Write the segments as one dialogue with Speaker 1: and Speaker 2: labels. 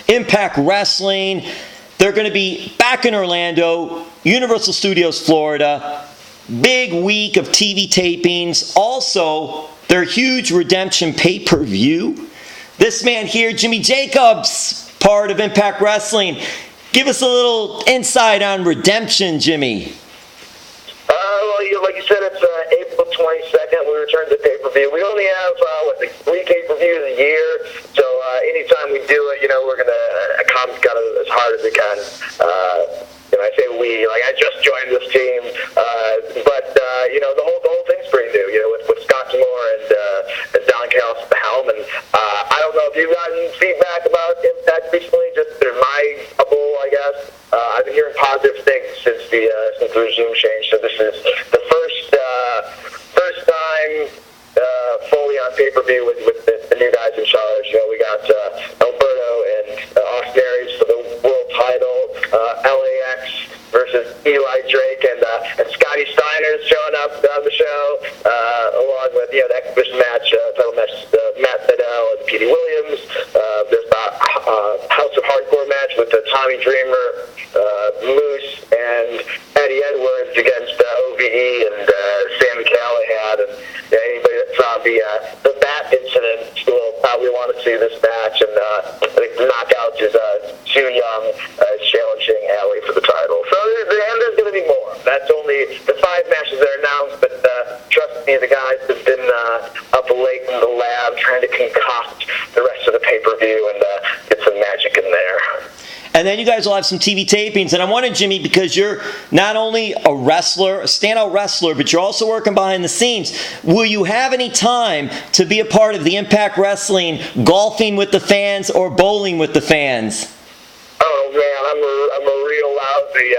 Speaker 1: Impact Wrestling. They're going to be back in Orlando, Universal Studios, Florida. Big week of TV tapings. Also, their huge Redemption pay-per-view. This man here, Jimmy Jacobs, part of Impact Wrestling. Give us a little insight on Redemption, Jimmy.
Speaker 2: Like you said, it's April 22nd. We return to pay-per-view. We only have, 3 pay-per-views a year. So anytime we do it, we're going to come as hard as we can. I say we, I just joined this team. But the whole thing's pretty new, with Scott Moore and Don Callis at the helm. And I don't know if you've gotten feedback about Impact recently, just through my bubble, I guess. I've been hearing positive things since the regime change. So this is the first time fully on pay-per-view with the new guys in charge. We got Alberto and Austin Aries for the world title, LAX versus Eli Drake, and Scotty Steiner's showing up on the show, along with the exhibition match, title match, Matt Bedell and Petey Williams. There's the House of Hardcore match with Tommy Dreamer, Moose, and Eddie Edwards against OVE and Sammy Callahan. And anybody that saw the bat incident will probably want to see this match. And I think the Knockouts is Sue Young challenging Allie for the title. So there's going to be more. That's only the 5 matches that are announced, but trust me, the guys have been up late in the lab trying to concoct the rest of the pay-per-view and get some magic in there.
Speaker 1: And then you guys will have some TV tapings. And I wanted, Jimmy, because you're not only a wrestler, a standout wrestler, but you're also working behind the scenes. Will you have any time to be a part of the Impact Wrestling golfing with the fans or bowling with the fans?
Speaker 2: Oh, man, I'm a real lousy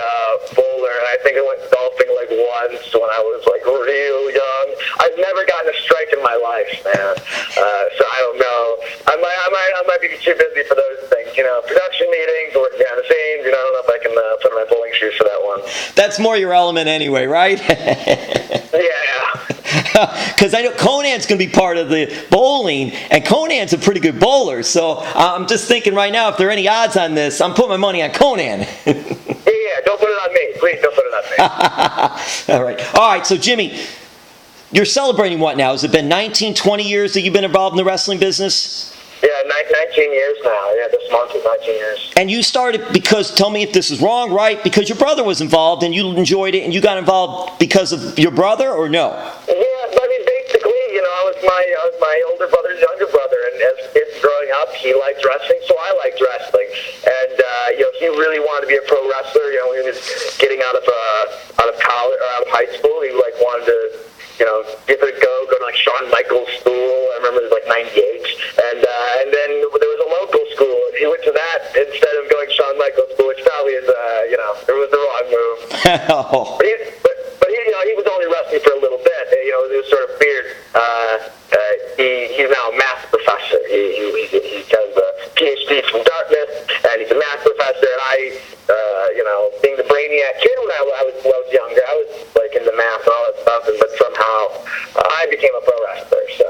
Speaker 2: bowler. I think I went golfing once when I was real young. I've never gotten a strike in my life, man. So I don't know. I might be too busy for those things. Production meetings, working behind the scenes. I don't know if I can put on my bowling shoes for that one.
Speaker 1: That's more your element anyway, right?
Speaker 2: Yeah.
Speaker 1: Because I know Conan's going to be part of the bowling, and Conan's a pretty good bowler. So I'm just thinking right now, if there are any odds on this, I'm putting my money on Conan.
Speaker 2: Yeah, don't put it on me. Please don't put it on me.
Speaker 1: All right. So, Jimmy, you're celebrating what now? Has it been 19, 20 years that you've been involved in the wrestling business?
Speaker 2: Yeah, 19 years now. Yeah, this month is 19 years.
Speaker 1: And you started because, tell me if this is wrong, right? Because your brother was involved and you enjoyed it and you got involved because of your brother, or no?
Speaker 2: Yeah, I mean, basically, I was my older brother's younger brother, and as kids growing up, he liked wrestling, so I liked wrestling. And he really wanted to be a pro wrestler. When he was getting out of college or out of high school, he wanted to give it a go to Shawn Michaels school. I remember it was 98, and then there was a local school, and he went to that instead of going to Shawn Michaels school, which probably is it was the wrong move.
Speaker 1: Oh.
Speaker 2: But he was only wrestling for a little bit. It was sort of weird. He's now a math professor. He has a PhD from Dartmouth, and he's a math professor. And I, being the brainiac kid when I was younger, I was into math and all that stuff. But somehow I became a pro wrestler. So.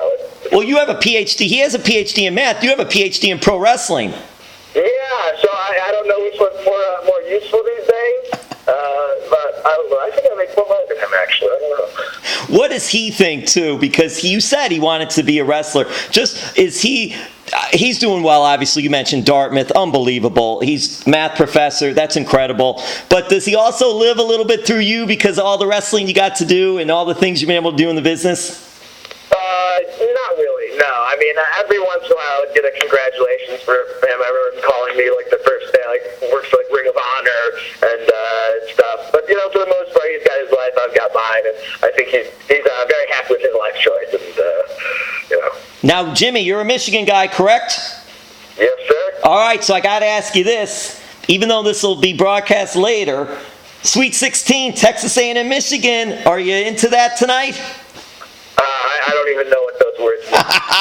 Speaker 1: Well, you have a PhD. He has a PhD in math. You have a PhD in pro wrestling.
Speaker 2: Yeah. So I don't know which one's more useful these days. But I don't know. I think I make more money than him, actually. I don't know.
Speaker 1: What does he think, too? Because you said he wanted to be a wrestler. He's doing well, obviously. You mentioned Dartmouth. Unbelievable. He's math professor. That's incredible. But does he also live a little bit through you because of all the wrestling you got to do and all the things you've been able to do in the business?
Speaker 2: Not really, no. I mean, every once in a while I would get a congratulations for him. I remember him calling me the first day, works for Ring of Honor and stuff. But, for the most part, he's got his life, I've got mine, and I think he's very happy with his life choice. And,
Speaker 1: Now, Jimmy, you're a Michigan guy, correct?
Speaker 2: Yes, sir.
Speaker 1: All right, so I got to ask you this. Even though this will be broadcast later, Sweet 16, Texas A&M, Michigan, are you into that tonight?
Speaker 2: I don't even know what those words mean.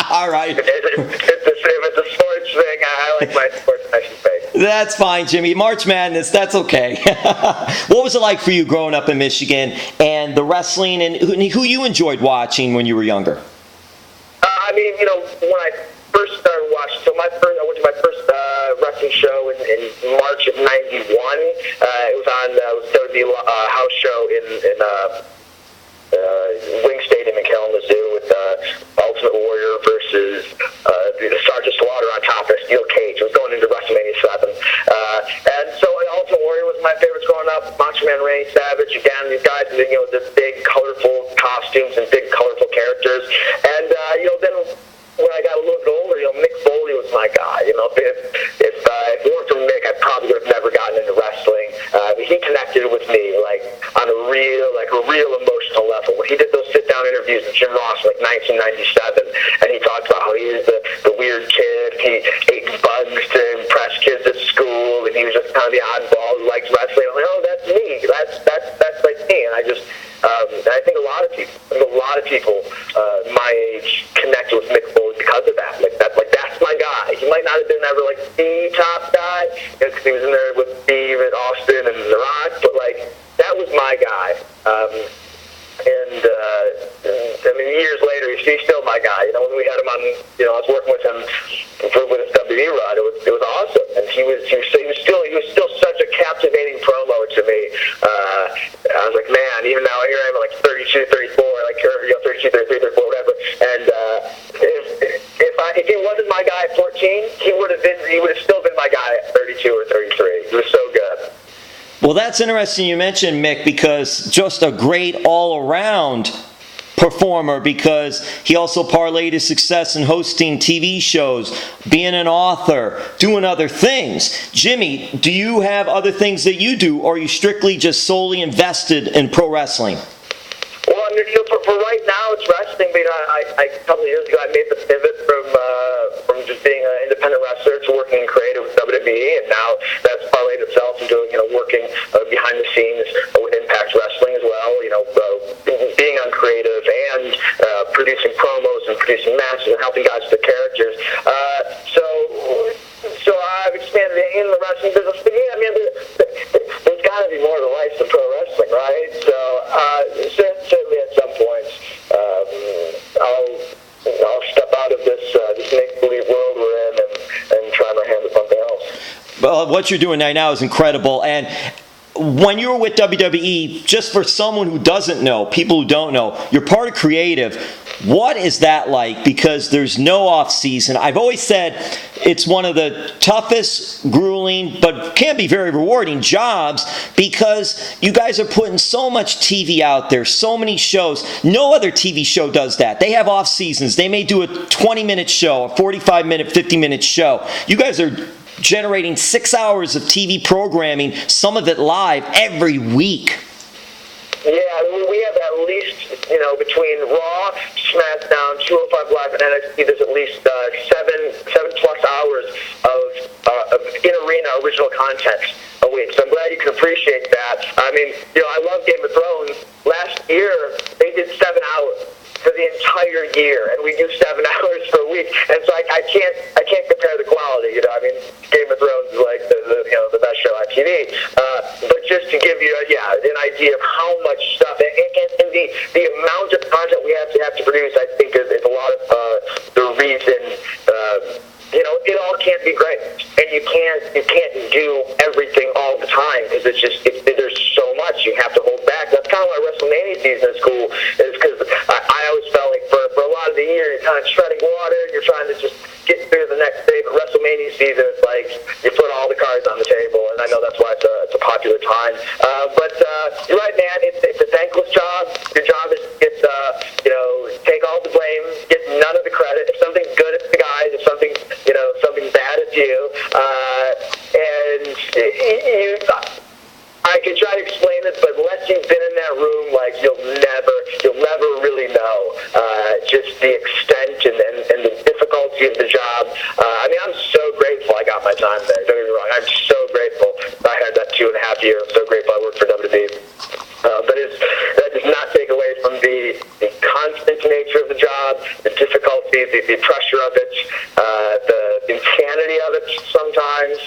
Speaker 1: All right.
Speaker 2: If it's a sports thing, I like my sports passion face.
Speaker 1: That's fine, Jimmy. March Madness, that's okay. What was it like for you growing up in Michigan and the wrestling and who you enjoyed watching when you were younger?
Speaker 2: I mean, when I first started watching, I went to my first wrestling show March of '91. It was on WWE house show in Wing Stadium in Kalamazoo with Ultimate Warrior versus Sergeant Slaughter on top of a steel cage. It was going into WrestleMania 7. And so Ultimate Warrior was my favorites growing up. Macho Man Randy Savage, again, these guys, the big, colorful costumes and big, colorful characters. And, then when I got a little bit older, Mick Foley was my guy. If it weren't for Mick, I probably would have never gotten into wrestling. He connected with me, on a real emotional level. When he did those sit-down interviews with Jim Ross in 1997, and he talked about how he was the weird kid, he ate bugs to impress kids at school, and he was just kind of the oddball who likes wrestling. I'm like, oh, that's me. That's like me. And I think a lot of people my age connect with Mick Foley because of that. That's my guy. He might not have been ever the top guy, because he was in there with Steve and Austin and The Rock, but that was my guy. Years later, he's still my guy. When we had him on, I was working with him with his WWE run. It was awesome, and he was still such a captivating promo to me. I was like, man, even now here I am at 32, 34, 32, 33, 34, whatever. And if he wasn't my guy at 14, he would have still been my guy at 32 or 33. He was so good.
Speaker 1: Well, that's interesting you mentioned Mick, because just a great all-around performer, because he also parlayed his success in hosting TV shows, being an author, doing other things. Jimmy, do you have other things that you do, or are you strictly just solely invested in pro wrestling?
Speaker 2: Well, for right now, it's wrestling. A couple of years ago, I made the pivot from just being an independent wrestler to working in creative with WWE, and now that's parlayed itself into working behind the scenes with Impact Wrestling as well. Being on creative and producing promos and producing matches and helping guys with the characters. So I've expanded in the wrestling business. But there's got to be more to life than pro wrestling, right? So certainly at some point, I'll step out of this make-believe world we're in and try my hand at something else.
Speaker 1: Well, what you're doing right now is incredible. And when you were with WWE, just for someone who doesn't know, people who don't know, you're part of creative. What is that like? Because there's no off season. I've always said it's one of the toughest, grueling, but can be very rewarding jobs, because you guys are putting so much TV out there, so many shows. No other TV show does that. They have off seasons. They may do a 20-minute show, a 45-minute, 50-minute show. You guys are generating 6 hours of TV programming, some of it live, every week.
Speaker 2: Yeah, we have at least, between Raw, SmackDown, 205 Live, and NXT, there's at least 7+ hours of in-arena original content a week. So I'm glad you can appreciate that. I love Game of Thrones. Last year, they did 7 hours for the entire year, and we do 7 hours per week, and so I can't compare the quality. Game of Thrones is the best show on TV. But just to give you an idea of how much stuff and the amount of content we have to produce, I think is a lot of the reason. It all can't be great, and you can't do everything all the time, because there's so much you have to hold back. That's kind of why WrestleMania season is cool, is because I always felt like for a lot of the year you're kind of treading water and you're trying to just get through the next day. But WrestleMania season, it's like you put all the cards on the table, and I know that's why it's a popular time. But you're right, man. It's a thankless job. Your job is take all the blame, get none of the credit. If something's good, it's the guys. If something's bad, it's you. I can try to explain it, but unless you've been in that room, you'll never really know just the extent and the difficulty of the job. I'm so grateful I got my time there. Don't get me wrong. I'm so grateful I had that 2.5 years. I'm so grateful I worked for WWE. But that does not take away from the constant nature of the job, the difficulty, the pressure of it, the insanity of it sometimes.